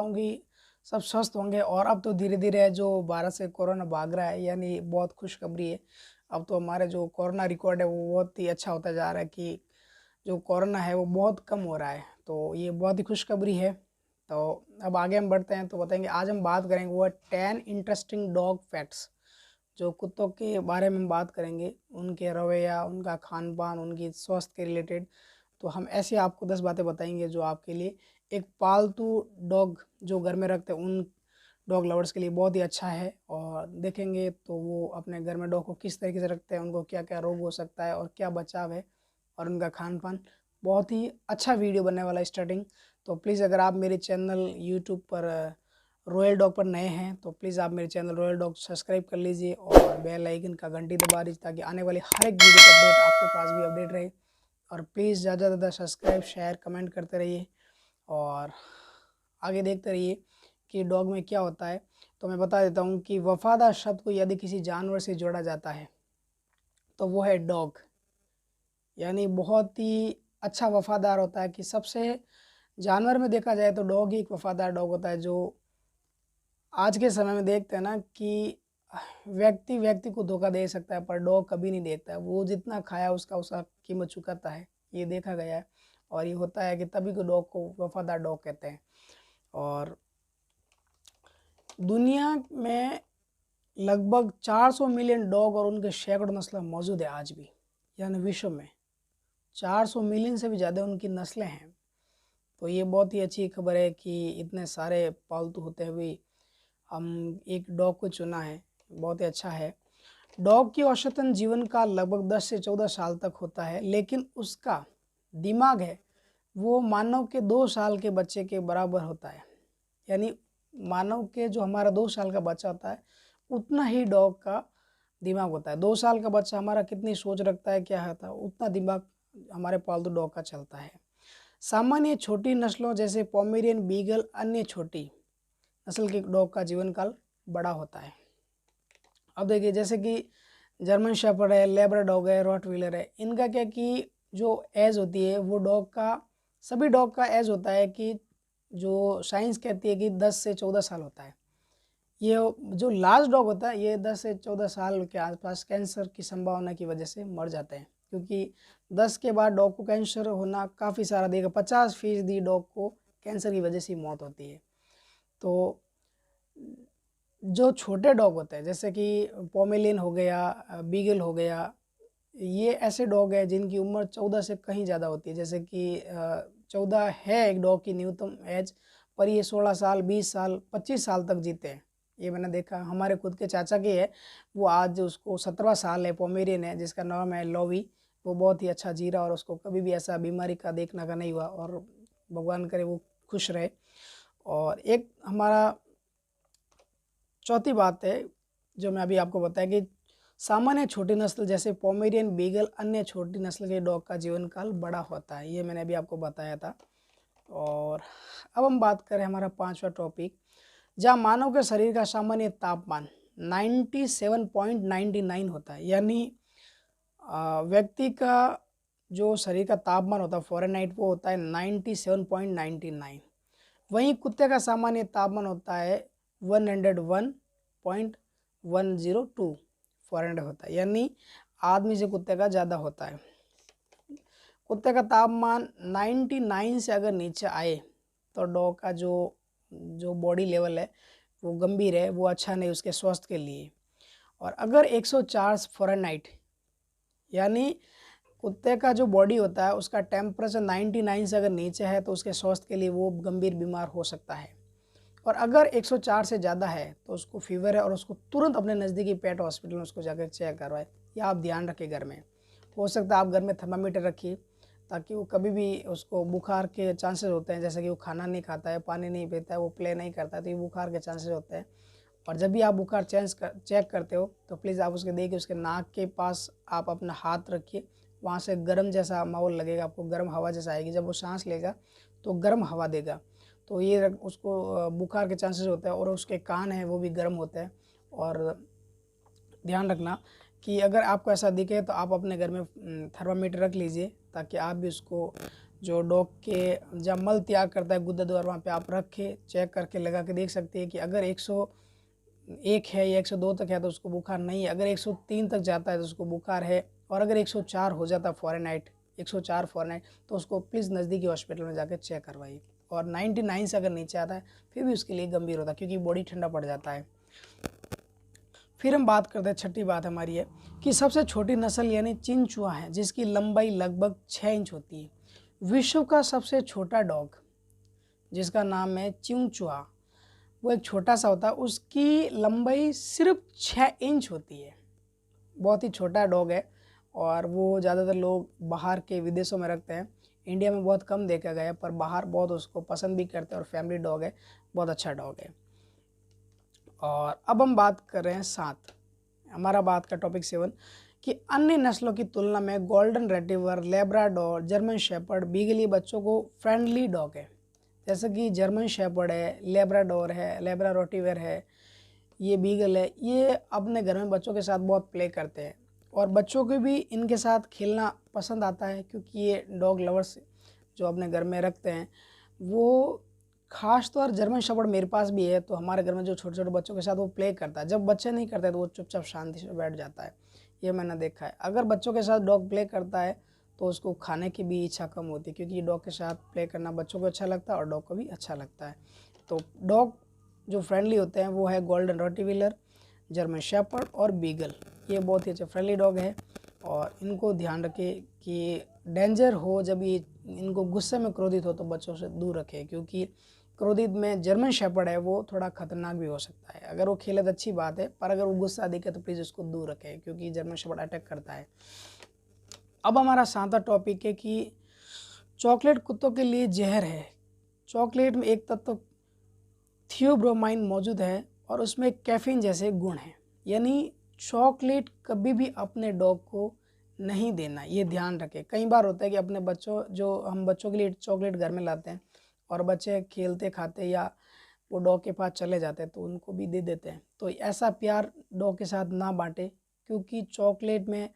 हूँ कि सब स्वस्थ होंगे। और अब तो धीरे-धीरे जो भारत से कोरोना भाग रहा है, यानी बहुत खुशखबरी है। अब तो हमारे जो कोरोना रिकॉर्ड है वो बहुत ही अच्छा होता जा रहा है कि जो कोरोना है वो बहुत कम हो रहा है, तो ये बहुत ही खुशखबरी है। तो अब आगे हम बढ़ते हैं, तो बताएँगे आज हम बात करेंगे वो 10 इंटरेस्टिंग डॉग फैक्ट्स। जो कुत्तों के बारे में हम बात करेंगे, उनके रवैया, उनका खान-पान, उनकी स्वास्थ्य के रिलेटेड। तो हम ऐसे आपको 10 बातें बताएँगे जो आपके लिए एक पालतू डॉग जो घर में रखते हैं उन डॉग लवर्स के लिए बहुत ही अच्छा है। और देखेंगे तो वो अपने घर में डॉग को किस तरीके से रखते हैं, उनको क्या-क्या रोग हो सकता है और क्या बचाव है, और उनका खान-पान। बहुत ही अच्छा वीडियो बनने वाला है स्टार्टिंग। तो प्लीज़ अगर आप मेरे चैनल यूट्यूब पर रॉयल डॉग पर नए हैं तो प्लीज़ आप मेरे चैनल रॉयल डॉग सब्सक्राइब कर लीजिए और बेल आइकन का घंटी दबा दीजिए ताकि आने वाली हर एक वीडियो का अपडेट आपके पास भी अपडेट रहे। और प्लीज़ ज़्यादा से ज़्यादा सब्सक्राइब, शेयर, कमेंट करते रहिए और आगे देखते रहिए कि डॉग में क्या होता है। तो मैं बता देता हूँ कि वफ़ादार शब्द को यदि किसी जानवर से जोड़ा जाता है तो वो है डॉग। यानी बहुत ही अच्छा वफ़ादार होता है कि सबसे जानवर में देखा जाए तो डॉग ही एक वफ़ादार डॉग होता है। जो आज के समय में देखते हैं ना कि व्यक्ति व्यक्ति को धोखा दे सकता है पर डॉग कभी नहीं देता है। वो जितना खाया उसका उसका कीमत चुकाता है, ये देखा गया है। और ये होता है कि तभी को डॉग को वफ़ादार डॉग कहते हैं। और दुनिया में लगभग 400 मिलियन डॉग और उनके सैकड़ों नस्लें मौजूद है आज भी। यानी विश्व में 400 मिलियन से भी ज़्यादा उनकी नस्लें हैं। तो ये बहुत ही अच्छी खबर है कि इतने सारे पालतू होते हुए हम एक डॉग को चुना है, बहुत ही अच्छा है। डॉग की औसतन जीवन काल लगभग 10 से 14 साल तक होता है, लेकिन उसका दिमाग है वो मानव के 2 साल के बच्चे के बराबर होता है। यानी मानव के जो हमारा 2 साल का बच्चा होता है उतना ही डॉग का दिमाग होता है। 2 साल का बच्चा हमारा कितनी सोच रखता है, क्या होता है, उतना दिमाग हमारे पालतू डॉग का चलता है। सामान्य छोटी नस्लों जैसे पोमेरियन, बीगल, अन्य छोटी नस्ल के डॉग का जीवन काल बड़ा होता है। अब देखिए जैसे कि जर्मन शेफर्ड है, लेब्राडॉग है, रॉटवीलर है, इनका क्या कि जो एज होती है वो डॉग का, सभी डॉग का एज होता है कि जो साइंस कहती है कि 10 से 14 साल होता है। ये जो लास्ट डॉग होता है ये 10 से 14 साल के आसपास कैंसर की संभावना की वजह से मर जाते हैं, क्योंकि 10 के बाद डॉग को कैंसर होना काफ़ी सारा देगा। 50% डॉग को कैंसर की वजह से मौत होती है। तो जो छोटे डॉग होते हैं जैसे कि पोमेलियन हो गया, बीगल हो गया, ये ऐसे डॉग हैं जिनकी उम्र 14 से कहीं ज़्यादा होती है। जैसे कि 14 है एक डॉग की न्यूनतम एज, पर ये 16 साल, 20 साल, 25 साल तक जीते हैं। ये मैंने देखा, हमारे खुद के चाचा की है, वो आज उसको 17वां साल है, पोमेरियन है जिसका नाम है लोवी। वो बहुत ही अच्छा जी रहा और उसको कभी भी ऐसा बीमारी का देखने का नहीं हुआ और भगवान करे वो खुश रहे। और एक हमारा चौथी बात है जो मैं अभी आपको बताया कि सामान्य छोटी नस्ल जैसे पोमेरियन, बीगल, अन्य छोटी नस्ल के डॉग का जीवन काल बड़ा होता है, ये मैंने अभी आपको बताया था। और अब हम बात करें हमारा 5वां टॉपिक, जहाँ मानव के शरीर का सामान्य तापमान 97.99 होता है। यानी व्यक्ति का जो शरीर का तापमान होता है फ़ारेनहाइट वो होता है 97.99। वहीं कुत्ते का सामान्य तापमान होता है 101.102 फ़ारेनहाइट होता है, यानी आदमी से कुत्ते का ज़्यादा होता है। कुत्ते का तापमान 99 से अगर नीचे आए तो डॉग का जो बॉडी लेवल है वो गंभीर है, वो अच्छा नहीं उसके स्वास्थ्य के लिए। और अगर 104 फ़ारेनहाइट यानी कुत्ते का जो बॉडी होता है उसका टेम्परेचर 99 से अगर नीचे है तो उसके स्वास्थ्य के लिए वो गंभीर बीमार हो सकता है। और अगर 104 से ज़्यादा है तो उसको फीवर है और उसको तुरंत अपने नज़दीकी पेट हॉस्पिटल में उसको जाकर चेक करवाए। या आप ध्यान रखें घर में, हो सकता है आप घर में थर्मामीटर रखिए ताकि वो कभी भी उसको बुखार के चांसेस होते हैं, जैसे कि वो खाना नहीं खाता है, पानी नहीं पीता है, वो प्ले नहीं करता है, तो ये बुखार के चांसेस होते हैं। और जब भी आप बुखार चेक करते हो तो प्लीज़ आप उसके देखिए उसके नाक के पास आप अपना हाथ रखिए, वहाँ से गर्म जैसा माहौल लगेगा आपको, गर्म हवा जैसा आएगी। जब वो सांस लेगा तो गर्म हवा देगा, तो ये उसको बुखार के चांसेस होते हैं। और उसके कान हैं वो भी गर्म होते हैं। और ध्यान रखना कि अगर आपको ऐसा दिखे तो आप अपने घर में थर्मामीटर रख लीजिए ताकि आप भी उसको जो डॉग के जब मल त्याग करता है गुदा द्वार, वहाँ पे आप रख के चेक करके लगा के देख सकते हैं कि अगर 101 है या 102 तक है तो उसको बुखार नहीं है, अगर 103 तक जाता है तो उसको बुखार है, और अगर 104 हो जाता है फ़ारेनहाइट, 104 फ़ारेनहाइट, तो उसको प्लीज़ नज़दीकी हॉस्पिटल में जाकर चेक करवाइए। और 99 से अगर नीचे आता है फिर भी उसके लिए गंभीर होता है, क्योंकि बॉडी ठंडा पड़ जाता है। फिर हम बात करते हैं, छठी बात हमारी है कि सबसे छोटी नस्ल यानी चिंचुआ है, जिसकी लंबाई लगभग 6 इंच होती है। विश्व का सबसे छोटा डॉग जिसका नाम है चिंचुआ, वो एक छोटा सा होता है, उसकी लंबाई सिर्फ 6 इंच होती है। बहुत ही छोटा डॉग है और वो ज़्यादातर लोग बाहर के विदेशों में रखते हैं। इंडिया में बहुत कम देखा गया है, पर बाहर बहुत उसको पसंद भी करते हैं और फैमिली डॉग है, बहुत अच्छा डॉग है। और अब हम बात कर रहे हैं 7, हमारा बात का टॉपिक 7 कि अन्य नस्लों की तुलना में golden retriever, Labrador, German shepherd, beagle ये बच्चों को फ्रेंडली डॉग है। जैसे कि जर्मन शेपर्ड है, लेब्राडोर है, लेब्रा रोटिवर है, ये बीगल है, ये अपने घर में बच्चों के साथ बहुत प्ले करते हैं और बच्चों को भी इनके साथ खेलना पसंद आता है, क्योंकि ये डॉग लवर्स जो अपने घर में रखते हैं वो खास तौर जर्मन शेपर्ड मेरे पास भी है, तो हमारे घर में जो छोटे छोटे बच्चों के साथ वो प्ले करता है। जब बच्चे नहीं करते तो वो चुपचाप शांति से बैठ जाता है, ये मैंने देखा है। अगर बच्चों के साथ डॉग प्ले करता है तो उसको खाने की भी इच्छा कम होती है, क्योंकि डॉग के साथ प्ले करना बच्चों को अच्छा लगता है और डॉग को भी अच्छा लगता है। तो डॉग जो फ्रेंडली होते हैं वो है गोल्डन रोटिविलर, जर्मन शेपर्ड और बीगल, ये बहुत ही अच्छे फ्रेंडली डॉग है। और इनको ध्यान रखें कि डेंजर हो, जब ये इनको गुस्से में क्रोधित हो तो बच्चों से दूर रखें, क्योंकि क्रोधित में जर्मन शेपर्ड है वो थोड़ा खतरनाक भी हो सकता है। अगर वो खेले तो अच्छी बात है, पर अगर वो गुस्सा दिखे तो प्लीज़ उसको दूर रखें, क्योंकि जर्मन शेपर्ड अटैक करता है। अब हमारा 7वां टॉपिक है कि चॉकलेट कुत्तों के लिए जहर है। चॉकलेट में एक तत्व थियोब्रोमाइन मौजूद है और उसमें कैफीन जैसे गुण हैं, यानी चॉकलेट कभी भी अपने डॉग को नहीं देना, ये ध्यान रखें। कई बार होता है कि अपने बच्चों, जो हम बच्चों के लिए चॉकलेट घर में लाते हैं और बच्चे खेलते खाते या वो डॉग के पास चले जाते हैं तो उनको भी दे देते हैं, तो ऐसा प्यार डॉग के साथ ना बांटे, क्योंकि चॉकलेट में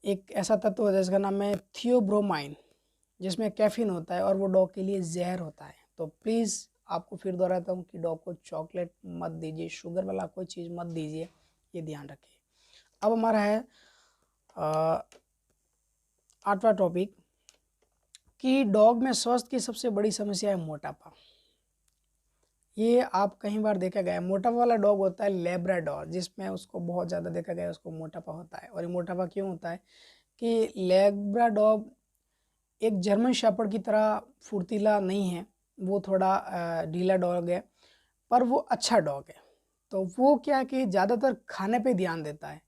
एक ऐसा तत्व है जिसका नाम है थियोब्रोमाइन, जिसमें कैफीन होता है और वो डॉग के लिए जहर होता है। तो प्लीज़ आपको फिर दोहराता हूँ कि डॉग को चॉकलेट मत दीजिए, शुगर वाला कोई चीज़ मत दीजिए, ये ध्यान रखिए। अब हमारा है 8वां टॉपिक कि डॉग में स्वास्थ्य की सबसे बड़ी समस्या है मोटापा। ये आप कई बार देखा गया है। मोटापा वाला डॉग होता है लेब्राडोर, जिसमें उसको बहुत ज़्यादा देखा गया है, उसको मोटापा होता है। और ये मोटापा क्यों होता है कि लेब्राडोर एक जर्मन शेपर्ड की तरह फुर्तीला नहीं है, वो थोड़ा ढीला डॉग है, पर वो अच्छा डॉग है। तो वो क्या है कि ज़्यादातर खाने पे ध्यान देता है।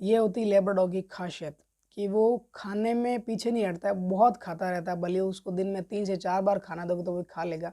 ये होती है लेब्राडोर की खासियत कि वो खाने में पीछे नहीं हटता है, बहुत खाता रहता है। भले उसको दिन में 3 से 4 बार खाना दोगे तो वो खा लेगा,